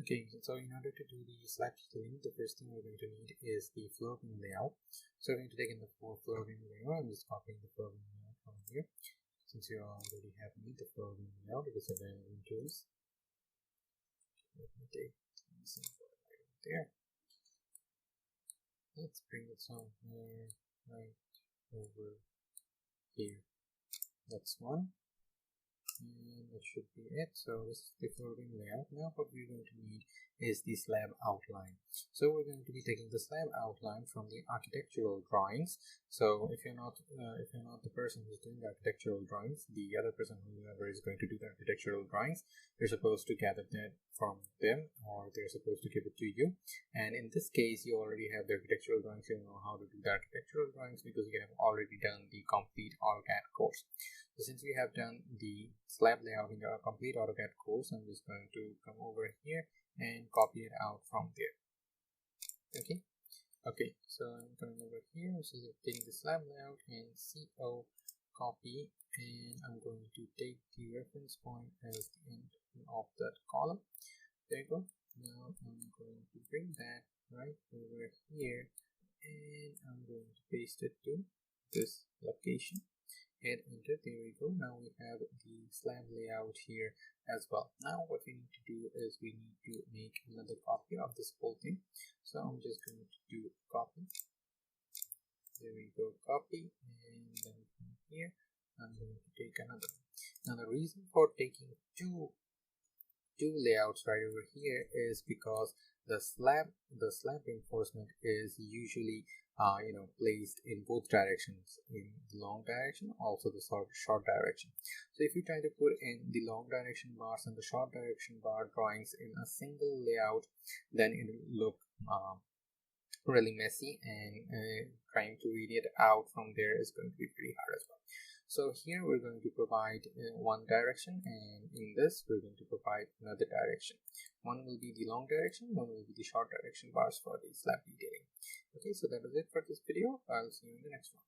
Okay, so in order to do the slab detailing, the first thing we're going to need is the floor beam layout. So we're going to take in the floor beam layout. I'm just copying the floor beam layout from here. Since you already have made the floor beam layout, it is available in tools. Let me take this right there. Let's bring it somewhere right over here. That's one. And that should be it. So this is the floor beam layout. Now what we're going to need is the slab outline. So we're going to be taking the slab outline from the architectural drawings. So if you're not the person who's doing the architectural drawings, the other person, whoever is going to do the architectural drawings, you're supposed to gather that from them, or they're supposed to give it to you. And in this case, you already have the architectural drawings. You know how to do the architectural drawings because you have already done the complete AutoCAD course. So since we have done the slab layout in our complete AutoCAD course, I'm just going to come over here and copy it out from there. Okay, so I'm coming over here, so taking the slab layout and CO copy, and I'm going to take the reference point as the end of that column. There you go. Now I'm going to bring that right over here, and I'm going to paste it to this location. Hit enter. There we go. Now we have the slab layout here as well. Now what we need to do is we need to make another copy of this whole thing. So I'm just going to do copy. There we go, copy, and then from here I'm going to take another. Now the reason for taking two layouts right over here is because the slab reinforcement is usually placed in both directions, in the long direction, also the short direction. So if you try to put in the long direction bars and the short direction bar drawings in a single layout, then it will look really messy, and trying to read it out from there is going to be pretty hard as well. So here we're going to provide one direction, and in this we're going to provide another direction. One will be the long direction, one will be the short direction bars for the slab detailing. Okay, so that is it for this video. I'll see you in the next one.